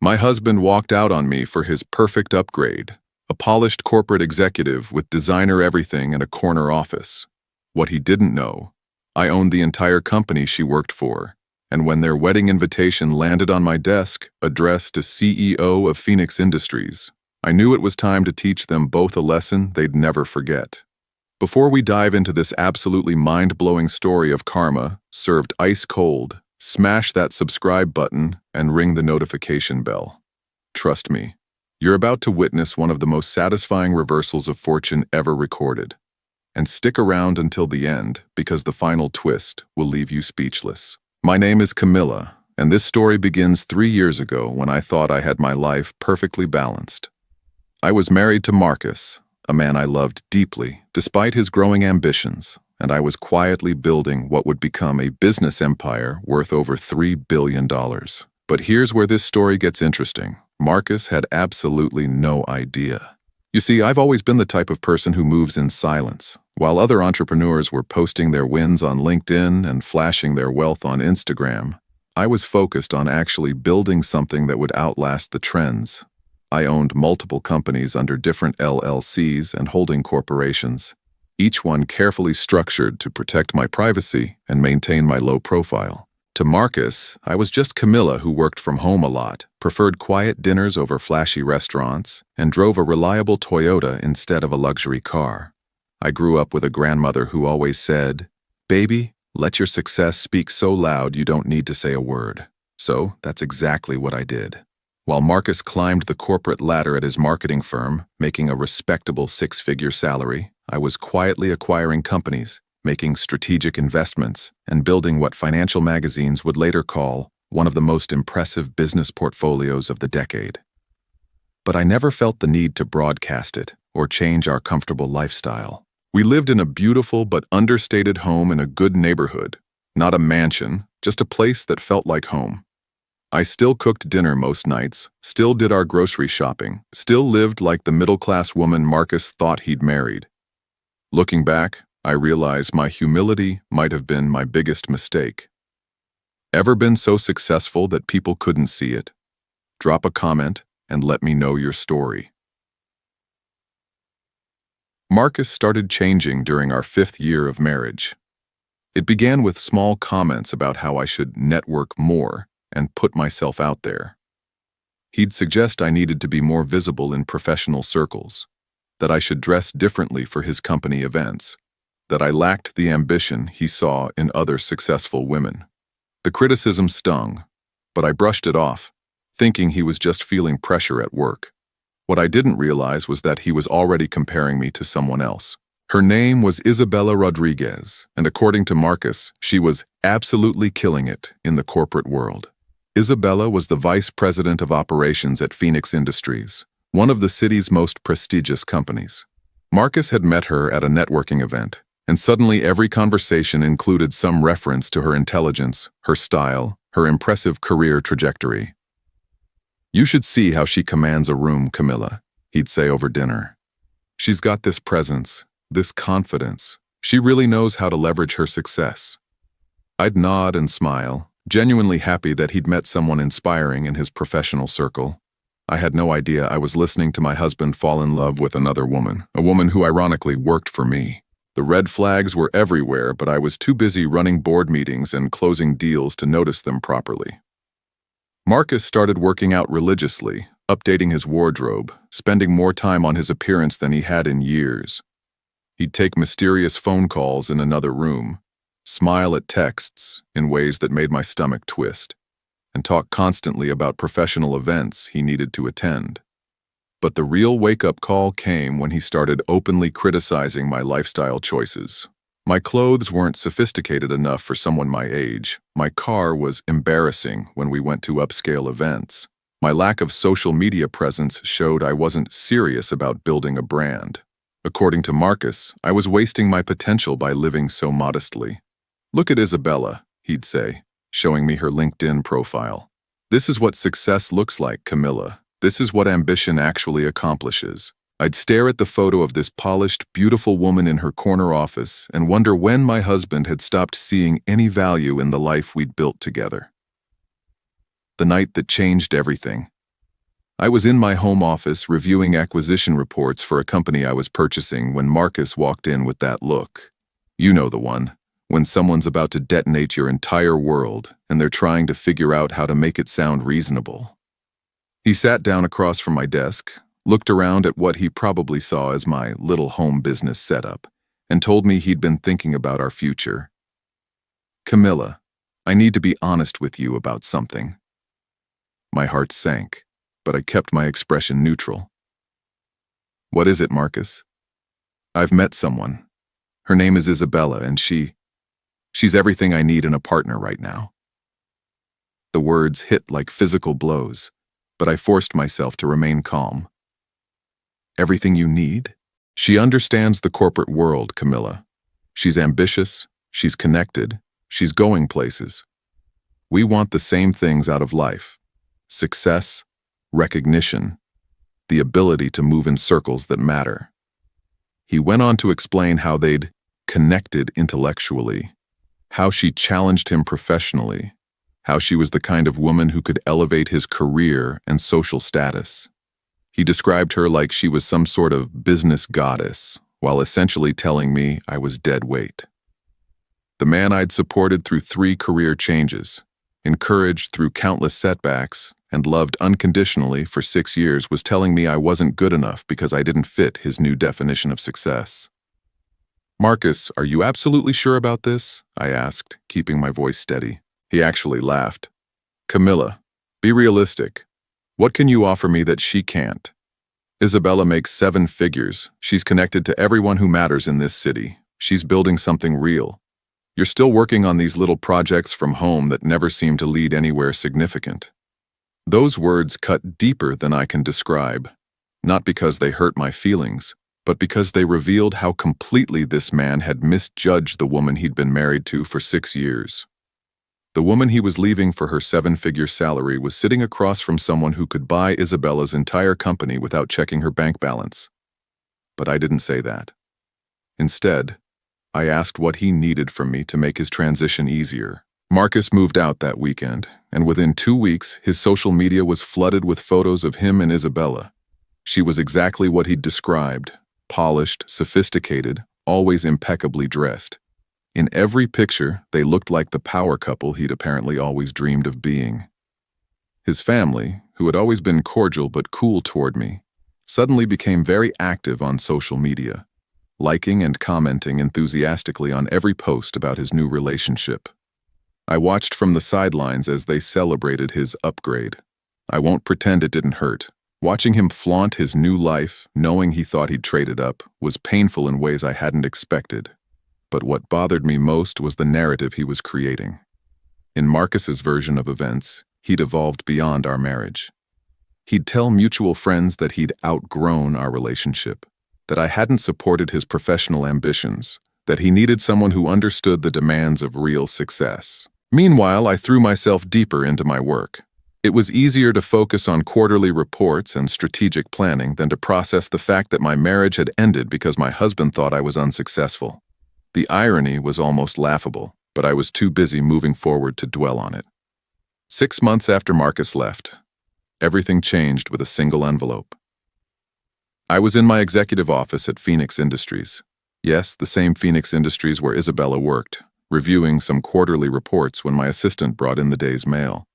My husband walked out on me for his perfect upgrade, a polished corporate executive with designer everything and a corner office. What he didn't know, I owned the entire company she worked for, and when their wedding invitation landed on my desk, addressed to CEO of Phoenix Industries, I knew it was time to teach them both a lesson they'd never forget. Before we dive into this absolutely mind-blowing story of karma, served ice cold, smash that subscribe button and ring the notification bell. Trust me, you're about to witness one of the most satisfying reversals of fortune ever recorded. And stick around until the end, because the final twist will leave you speechless. My name is Camilla, and this story begins 3 years ago when I thought I had my life perfectly balanced. I was married to Marcus, a man I loved deeply, despite his growing ambitions, and I was quietly building what would become a business empire worth over $3 billion. But here's where this story gets interesting. Marcus had absolutely no idea. You see, I've always been the type of person who moves in silence. While other entrepreneurs were posting their wins on LinkedIn and flashing their wealth on Instagram, I was focused on actually building something that would outlast the trends. I owned multiple companies under different LLCs and holding corporations, each one carefully structured to protect my privacy and maintain my low profile. To Marcus, I was just Camilla who worked from home a lot, preferred quiet dinners over flashy restaurants, and drove a reliable Toyota instead of a luxury car. I grew up with a grandmother who always said, "Baby, let your success speak so loud you don't need to say a word." So that's exactly what I did. While Marcus climbed the corporate ladder at his marketing firm, making a respectable 6-figure salary, I was quietly acquiring companies, making strategic investments, and building what financial magazines would later call one of the most impressive business portfolios of the decade. But I never felt the need to broadcast it or change our comfortable lifestyle. We lived in a beautiful but understated home in a good neighborhood, not a mansion, just a place that felt like home. I still cooked dinner most nights, still did our grocery shopping, still lived like the middle-class woman Marcus thought he'd married. Looking back, I realize my humility might have been my biggest mistake. Ever been so successful that people couldn't see it? Drop a comment and let me know your story. Marcus started changing during our 5th year of marriage. It began with small comments about how I should network more and put myself out there. He'd suggest I needed to be more visible in professional circles, that I should dress differently for his company events, that I lacked the ambition he saw in other successful women. The criticism stung, but I brushed it off, thinking he was just feeling pressure at work. What I didn't realize was that he was already comparing me to someone else. Her name was Isabella Rodriguez, and according to Marcus, she was absolutely killing it in the corporate world. Isabella was the vice president of operations at Phoenix Industries, one of the city's most prestigious companies. Marcus had met her at a networking event, and suddenly every conversation included some reference to her intelligence, her style, her impressive career trajectory. "You should see how she commands a room, Camilla," he'd say over dinner. "She's got this presence, this confidence. She really knows how to leverage her success." I'd nod and smile, genuinely happy that he'd met someone inspiring in his professional circle. I had no idea I was listening to my husband fall in love with another woman, a woman who ironically worked for me. The red flags were everywhere, but I was too busy running board meetings and closing deals to notice them properly. Marcus started working out religiously, updating his wardrobe, spending more time on his appearance than he had in years. He'd take mysterious phone calls in another room, smile at texts in ways that made my stomach twist, and talk constantly about professional events he needed to attend. But the real wake-up call came when he started openly criticizing my lifestyle choices. My clothes weren't sophisticated enough for someone my age. My car was embarrassing when we went to upscale events. My lack of social media presence showed I wasn't serious about building a brand. According to Marcus, I was wasting my potential by living so modestly. "Look at Isabella," he'd say, showing me her LinkedIn profile. "This is what success looks like, Camilla. This is what ambition actually accomplishes." I'd stare at the photo of this polished, beautiful woman in her corner office and wonder when my husband had stopped seeing any value in the life we'd built together. The night that changed everything. I was in my home office reviewing acquisition reports for a company I was purchasing when Marcus walked in with that look. You know the one, when someone's about to detonate your entire world and they're trying to figure out how to make it sound reasonable. He sat down across from my desk, looked around at what he probably saw as my little home business setup, and told me he'd been thinking about our future. "Camilla, I need to be honest with you about something." My heart sank, but I kept my expression neutral. "What is it, Marcus?" "I've met someone. Her name is Isabella, and she's everything I need in a partner right now." The words hit like physical blows, but I forced myself to remain calm. "Everything you need?" "She understands the corporate world, Camilla. She's ambitious, she's connected, she's going places. We want the same things out of life: success, recognition, the ability to move in circles that matter." He went on to explain how they'd connected intellectually, how she challenged him professionally, how she was the kind of woman who could elevate his career and social status. He described her like she was some sort of business goddess, while essentially telling me I was dead weight. The man I'd supported through 3 career changes, encouraged through countless setbacks, and loved unconditionally for 6 years was telling me I wasn't good enough because I didn't fit his new definition of success. "Marcus, are you absolutely sure about this?" I asked, keeping my voice steady. He actually laughed. "Camilla, be realistic. What can you offer me that she can't? Isabella makes 7 figures. She's connected to everyone who matters in this city. She's building something real. You're still working on these little projects from home that never seem to lead anywhere significant." Those words cut deeper than I can describe, not because they hurt my feelings, but because they revealed how completely this man had misjudged the woman he'd been married to for 6 years. The woman he was leaving for her 7-figure salary was sitting across from someone who could buy Isabella's entire company without checking her bank balance. But I didn't say that. Instead, I asked what he needed from me to make his transition easier. Marcus moved out that weekend, and within 2 weeks, his social media was flooded with photos of him and Isabella. She was exactly what he'd described: polished, sophisticated, always impeccably dressed. In every picture, they looked like the power couple he'd apparently always dreamed of being. His family, who had always been cordial but cool toward me, suddenly became very active on social media, liking and commenting enthusiastically on every post about his new relationship. I watched from the sidelines as they celebrated his upgrade. I won't pretend it didn't hurt. Watching him flaunt his new life, knowing he thought he'd traded up, was painful in ways I hadn't expected. But what bothered me most was the narrative he was creating. In Marcus's version of events, he'd evolved beyond our marriage. He'd tell mutual friends that he'd outgrown our relationship, that I hadn't supported his professional ambitions, that he needed someone who understood the demands of real success. Meanwhile, I threw myself deeper into my work. It was easier to focus on quarterly reports and strategic planning than to process the fact that my marriage had ended because my husband thought I was unsuccessful. The irony was almost laughable, but I was too busy moving forward to dwell on it. 6 months after Marcus left, everything changed with a single envelope. I was in my executive office at Phoenix Industries. Yes, the same Phoenix Industries where Isabella worked, reviewing some quarterly reports when my assistant brought in the day's mail.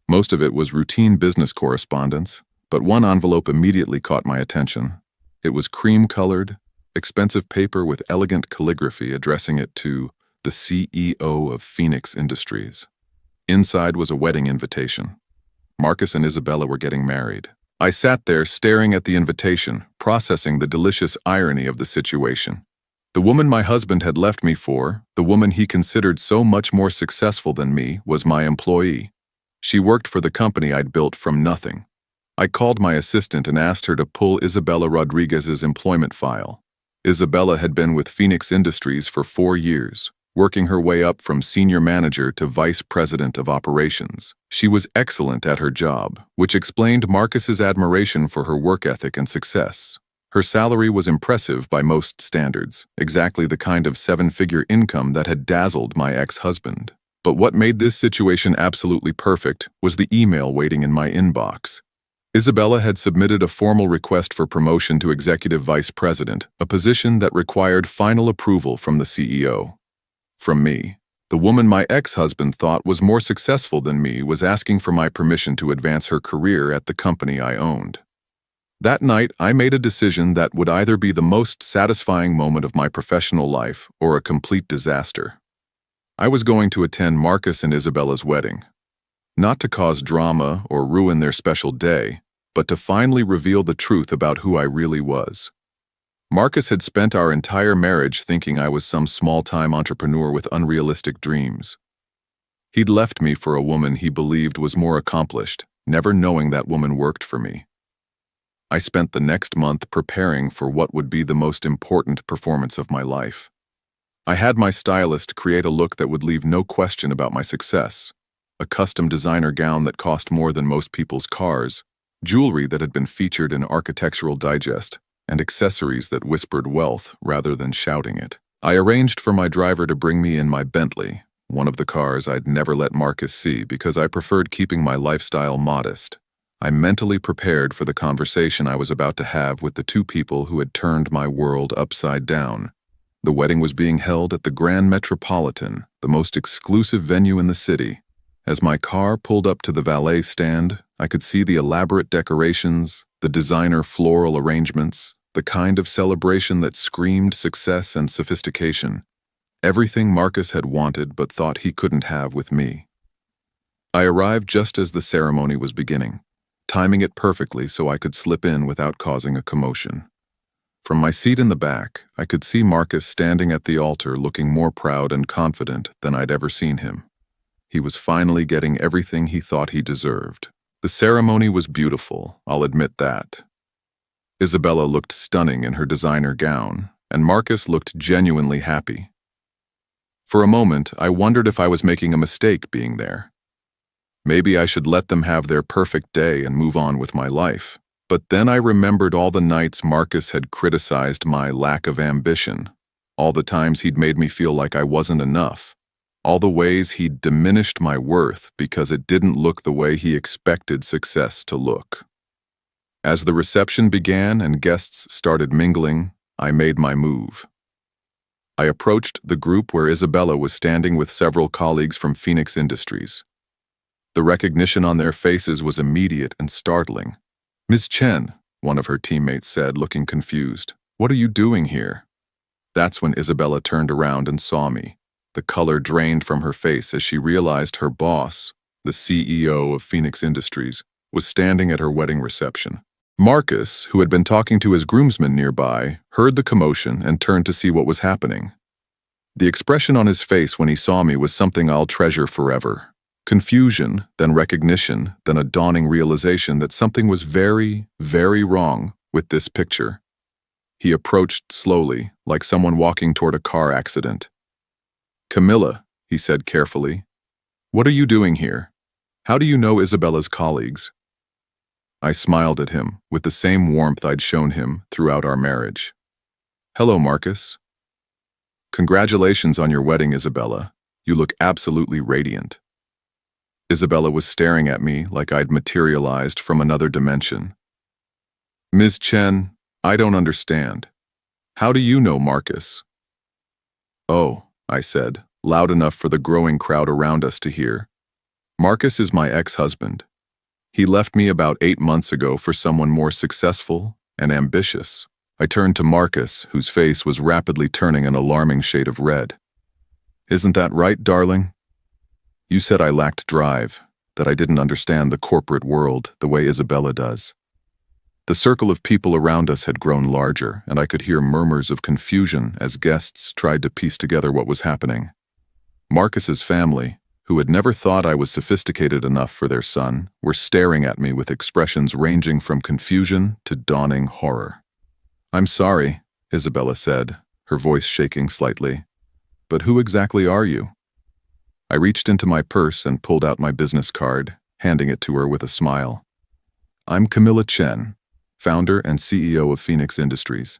Most of it was routine business correspondence, but one envelope immediately caught my attention. It was cream-colored, expensive paper with elegant calligraphy addressing it to the CEO of Phoenix Industries. Inside was a wedding invitation. Marcus and Isabella were getting married. I sat there staring at the invitation, processing the delicious irony of the situation. The woman my husband had left me for, the woman he considered so much more successful than me, was my employee. She worked for the company I'd built from nothing. I called my assistant and asked her to pull Isabella Rodriguez's employment file. Isabella had been with Phoenix Industries for 4 years, working her way up from senior manager to vice president of operations. She was excellent at her job, which explained Marcus's admiration for her work ethic and success. Her salary was impressive by most standards, exactly the kind of 7-figure income that had dazzled my ex-husband. But what made this situation absolutely perfect was the email waiting in my inbox. Isabella had submitted a formal request for promotion to executive vice president, a position that required final approval from the CEO. From me, the woman my ex-husband thought was more successful than me was asking for my permission to advance her career at the company I owned. That night, I made a decision that would either be the most satisfying moment of my professional life or a complete disaster. I was going to attend Marcus and Isabella's wedding, not to cause drama or ruin their special day, but to finally reveal the truth about who I really was. Marcus had spent our entire marriage thinking I was some small-time entrepreneur with unrealistic dreams. He'd left me for a woman he believed was more accomplished, never knowing that woman worked for me. I spent the next month preparing for what would be the most important performance of my life. I had my stylist create a look that would leave no question about my success. A custom designer gown that cost more than most people's cars, jewelry that had been featured in Architectural Digest, and accessories that whispered wealth rather than shouting it. I arranged for my driver to bring me in my Bentley, one of the cars I'd never let Marcus see because I preferred keeping my lifestyle modest. I mentally prepared for the conversation I was about to have with the two people who had turned my world upside down. The wedding was being held at the Grand Metropolitan, the most exclusive venue in the city. As my car pulled up to the valet stand, I could see the elaborate decorations, the designer floral arrangements, the kind of celebration that screamed success and sophistication. Everything Marcus had wanted but thought he couldn't have with me. I arrived just as the ceremony was beginning, timing it perfectly so I could slip in without causing a commotion. From my seat in the back, I could see Marcus standing at the altar looking more proud and confident than I'd ever seen him. He was finally getting everything he thought he deserved. The ceremony was beautiful, I'll admit that. Isabella looked stunning in her designer gown, and Marcus looked genuinely happy. For a moment, I wondered if I was making a mistake being there. Maybe I should let them have their perfect day and move on with my life. But then I remembered all the nights Marcus had criticized my lack of ambition, all the times he'd made me feel like I wasn't enough, all the ways he'd diminished my worth because it didn't look the way he expected success to look. As the reception began and guests started mingling, I made my move. I approached the group where Isabella was standing with several colleagues from Phoenix Industries. The recognition on their faces was immediate and startling. "Ms. Chen," one of her teammates said, looking confused. "What are you doing here?" That's when Isabella turned around and saw me. The color drained from her face as she realized her boss, the CEO of Phoenix Industries, was standing at her wedding reception. Marcus, who had been talking to his groomsmen nearby, heard the commotion and turned to see what was happening. The expression on his face when he saw me was something I'll treasure forever. Confusion, then recognition, then a dawning realization that something was very, very wrong with this picture. He approached slowly, like someone walking toward a car accident. "Camilla," he said carefully, "what are you doing here? How do you know Isabella's colleagues?" I smiled at him with the same warmth I'd shown him throughout our marriage. "Hello, Marcus. Congratulations on your wedding, Isabella. You look absolutely radiant." Isabella was staring at me like I'd materialized from another dimension. "Ms. Chen, I don't understand. How do you know Marcus?" "Oh," I said, loud enough for the growing crowd around us to hear. "Marcus is my ex-husband. He left me about 8 months ago for someone more successful and ambitious." I turned to Marcus, whose face was rapidly turning an alarming shade of red. "Isn't that right, darling? You said I lacked drive, that I didn't understand the corporate world the way Isabella does." The circle of people around us had grown larger, and I could hear murmurs of confusion as guests tried to piece together what was happening. Marcus's family, who had never thought I was sophisticated enough for their son, were staring at me with expressions ranging from confusion to dawning horror. "I'm sorry," Isabella said, her voice shaking slightly. "But who exactly are you?" I reached into my purse and pulled out my business card, handing it to her with a smile. "I'm Camilla Chen, founder and CEO of Phoenix Industries.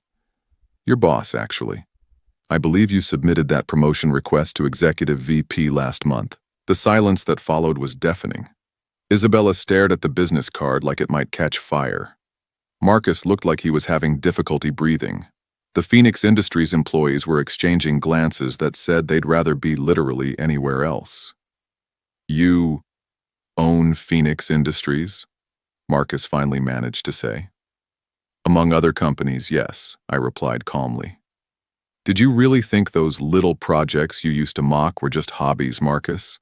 Your boss, actually. I believe you submitted that promotion request to Executive VP last month." The silence that followed was deafening. Isabella stared at the business card like it might catch fire. Marcus looked like he was having difficulty breathing. The Phoenix Industries employees were exchanging glances that said they'd rather be literally anywhere else. "You own Phoenix Industries?" Marcus finally managed to say. "Among other companies, yes," I replied calmly. "Did you really think those little projects you used to mock were just hobbies, Marcus?"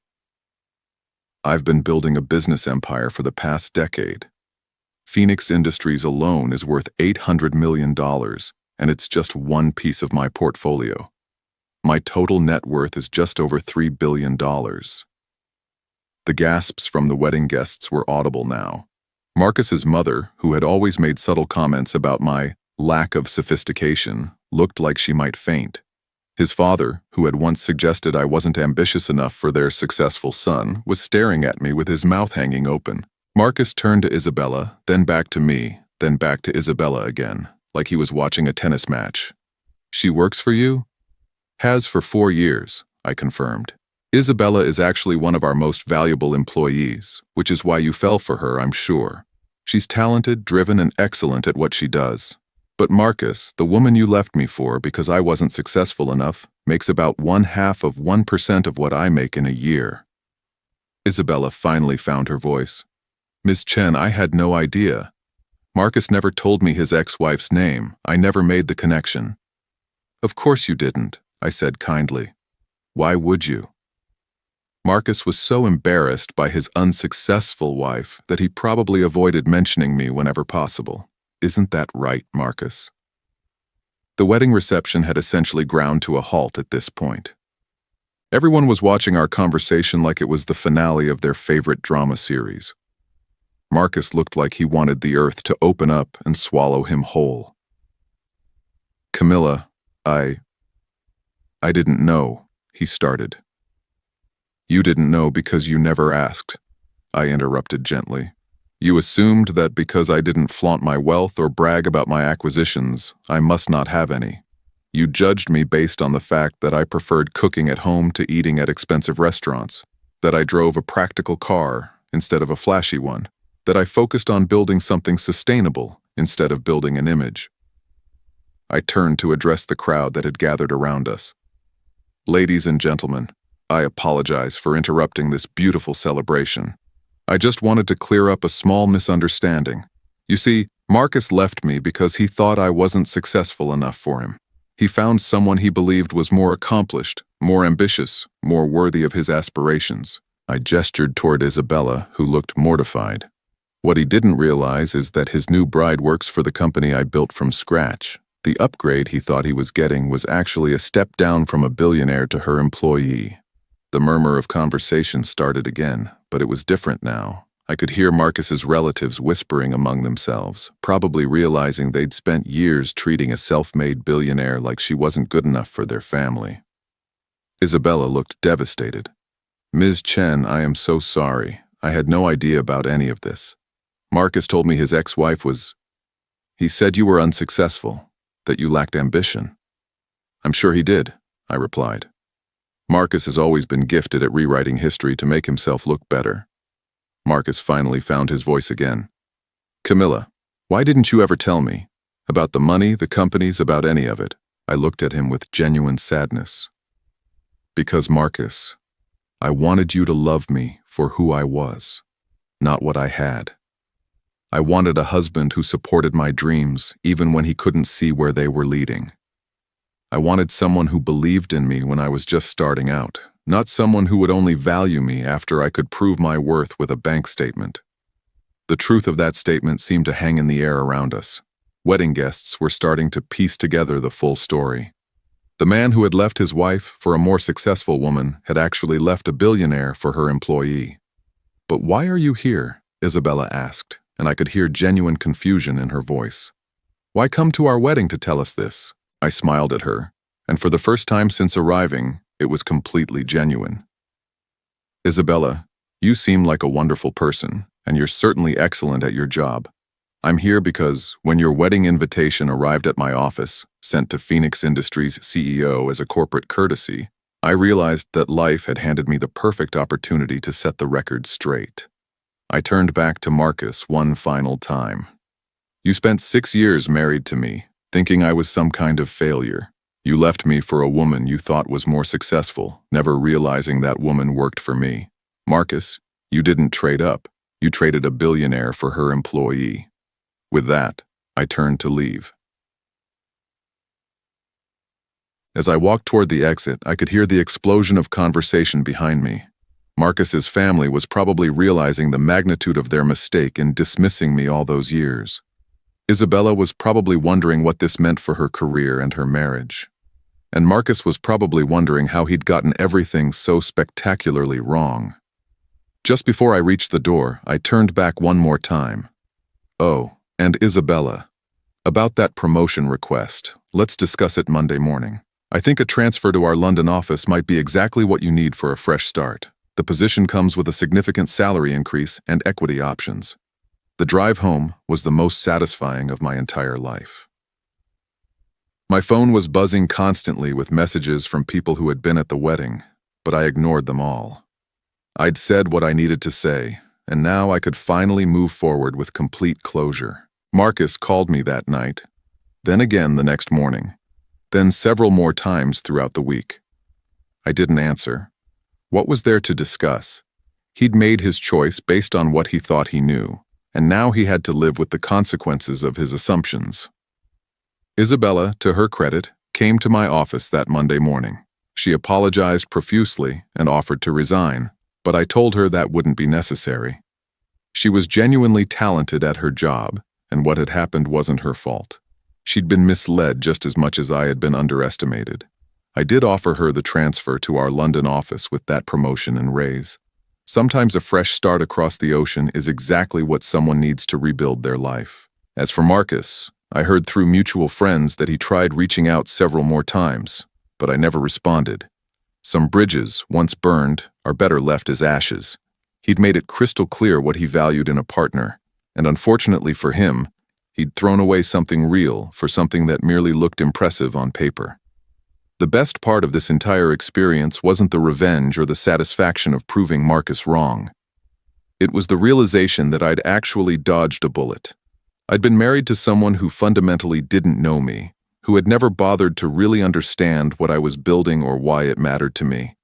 "I've been building a business empire for the past decade. Phoenix Industries alone is worth $800 million, and it's just one piece of my portfolio. My total net worth is just over $3 billion. The gasps from the wedding guests were audible now. Marcus's mother, who had always made subtle comments about my lack of sophistication, looked like she might faint. His father, who had once suggested I wasn't ambitious enough for their successful son, was staring at me with his mouth hanging open. Marcus turned to Isabella, then back to me, then back to Isabella again, like he was watching a tennis match. "She works for you?" "Has for 4 years," I confirmed. "Isabella is actually one of our most valuable employees, which is why you fell for her, I'm sure. She's talented, driven, and excellent at what she does. But Marcus, the woman you left me for because I wasn't successful enough, makes about 0.5% of what I make in a year." Isabella finally found her voice. "Ms. Chen, I had no idea. Marcus never told me his ex-wife's name. I never made the connection." "Of course you didn't," I said kindly. "Why would you?" Marcus was so embarrassed by his unsuccessful wife that he probably avoided mentioning me whenever possible. Isn't that right, Marcus? The wedding reception had essentially ground to a halt at this point. Everyone was watching our conversation like it was the finale of their favorite drama series. Marcus looked like he wanted the earth to open up and swallow him whole. "Camilla, I didn't know," he started. "You didn't know because you never asked," I interrupted gently. "You assumed that because I didn't flaunt my wealth or brag about my acquisitions, I must not have any. You judged me based on the fact that I preferred cooking at home to eating at expensive restaurants, that I drove a practical car instead of a flashy one, that I focused on building something sustainable instead of building an image." I turned to address the crowd that had gathered around us. "Ladies and gentlemen, I apologize for interrupting this beautiful celebration. I just wanted to clear up a small misunderstanding. You see, Marcus left me because he thought I wasn't successful enough for him. He found someone he believed was more accomplished, more ambitious, more worthy of his aspirations." I gestured toward Isabella, who looked mortified. "What he didn't realize is that his new bride works for the company I built from scratch. The upgrade he thought he was getting was actually a step down from a billionaire to her employee." The murmur of conversation started again, but it was different now. I could hear Marcus's relatives whispering among themselves, probably realizing they'd spent years treating a self-made billionaire like she wasn't good enough for their family. Isabella looked devastated. "Ms. Chen, I am so sorry. I had no idea about any of this. Marcus told me his ex-wife was... He said you were unsuccessful, that you lacked ambition." "I'm sure he did," I replied. "Marcus has always been gifted at rewriting history to make himself look better." Marcus finally found his voice again. "Camilla, why didn't you ever tell me? About the money, the companies, about any of it?" I looked at him with genuine sadness. "Because, Marcus, I wanted you to love me for who I was, not what I had. I wanted a husband who supported my dreams even when he couldn't see where they were leading. I wanted someone who believed in me when I was just starting out, not someone who would only value me after I could prove my worth with a bank statement." The truth of that statement seemed to hang in the air around us. Wedding guests were starting to piece together the full story. The man who had left his wife for a more successful woman had actually left a billionaire for her employee. "But why are you here?" Isabella asked, and I could hear genuine confusion in her voice. "Why come to our wedding to tell us this?" I smiled at her, and for the first time since arriving, it was completely genuine. "Isabella, you seem like a wonderful person, and you're certainly excellent at your job. I'm here because when your wedding invitation arrived at my office, sent to Phoenix Industries' CEO as a corporate courtesy, I realized that life had handed me the perfect opportunity to set the record straight. I turned back to Marcus one final time. You spent 6 years married to me, thinking I was some kind of failure. You left me for a woman you thought was more successful, never realizing that woman worked for me. Marcus, you didn't trade up. You traded a billionaire for her employee. With that, I turned to leave. As I walked toward the exit, I could hear the explosion of conversation behind me. Marcus's family was probably realizing the magnitude of their mistake in dismissing me all those years. Isabella was probably wondering what this meant for her career and her marriage. And Marcus was probably wondering how he'd gotten everything so spectacularly wrong. Just before I reached the door, I turned back one more time. Oh, and Isabella. About that promotion request, let's discuss it Monday morning. I think a transfer to our London office might be exactly what you need for a fresh start. The position comes with a significant salary increase and equity options. The drive home was the most satisfying of my entire life. My phone was buzzing constantly with messages from people who had been at the wedding, but I ignored them all. I'd said what I needed to say, and now I could finally move forward with complete closure. Marcus called me that night, then again the next morning, then several more times throughout the week. I didn't answer. What was there to discuss? He'd made his choice based on what he thought he knew, and now he had to live with the consequences of his assumptions. Isabella, to her credit, came to my office that Monday morning. She apologized profusely and offered to resign, but I told her that wouldn't be necessary. She was genuinely talented at her job, and what had happened wasn't her fault. She'd been misled just as much as I had been underestimated. I did offer her the transfer to our London office with that promotion and raise. Sometimes a fresh start across the ocean is exactly what someone needs to rebuild their life. As for Marcus, I heard through mutual friends that he tried reaching out several more times, but I never responded. Some bridges, once burned, are better left as ashes. He'd made it crystal clear what he valued in a partner, and unfortunately for him, he'd thrown away something real for something that merely looked impressive on paper. The best part of this entire experience wasn't the revenge or the satisfaction of proving Marcus wrong. It was the realization that I'd actually dodged a bullet. I'd been married to someone who fundamentally didn't know me, who had never bothered to really understand what I was building or why it mattered to me.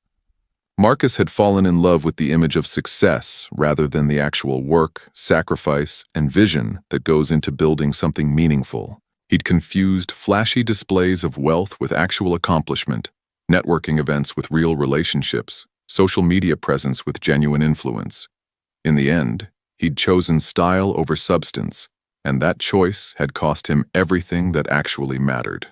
Marcus had fallen in love with the image of success rather than the actual work, sacrifice, and vision that goes into building something meaningful. He'd confused flashy displays of wealth with actual accomplishment, networking events with real relationships, social media presence with genuine influence. In the end, he'd chosen style over substance, and that choice had cost him everything that actually mattered.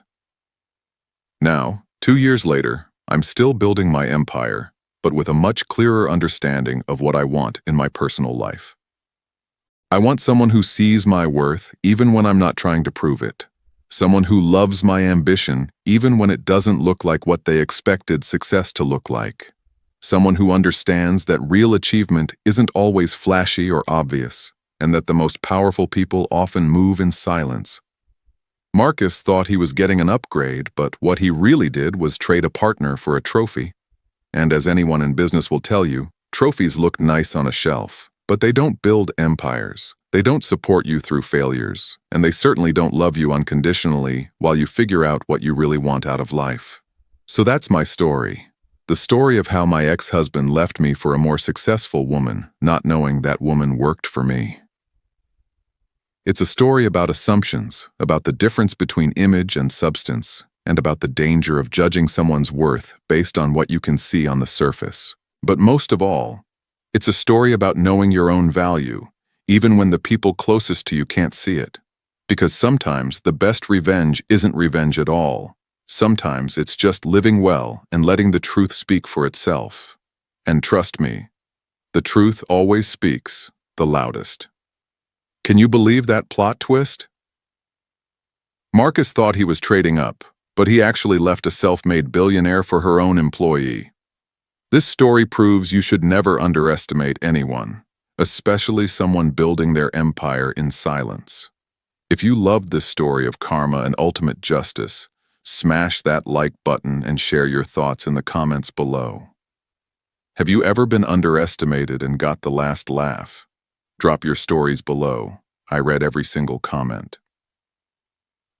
Now, 2 years later, I'm still building my empire, but with a much clearer understanding of what I want in my personal life. I want someone who sees my worth even when I'm not trying to prove it. Someone who loves my ambition even when it doesn't look like what they expected success to look like. Someone who understands that real achievement isn't always flashy or obvious, and that the most powerful people often move in silence. Marcus thought he was getting an upgrade, but what he really did was trade a partner for a trophy. And as anyone in business will tell you, trophies look nice on a shelf, but they don't build empires. They don't support you through failures, and they certainly don't love you unconditionally while you figure out what you really want out of life. So that's my story. The story of how my ex-husband left me for a more successful woman, not knowing that woman worked for me. It's a story about assumptions, about the difference between image and substance, and about the danger of judging someone's worth based on what you can see on the surface. But most of all, it's a story about knowing your own value, even when the people closest to you can't see it. Because sometimes the best revenge isn't revenge at all. Sometimes it's just living well and letting the truth speak for itself. And trust me, the truth always speaks the loudest. Can you believe that plot twist? Marcus thought he was trading up, but he actually left a self-made billionaire for her own employee. This story proves you should never underestimate anyone, especially someone building their empire in silence. If you loved this story of karma and ultimate justice, smash that like button and share your thoughts in the comments below. Have you ever been underestimated and got the last laugh? Drop your stories below. I read every single comment.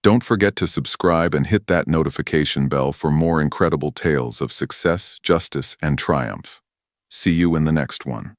Don't forget to subscribe and hit that notification bell for more incredible tales of success, justice, and triumph. See you in the next one.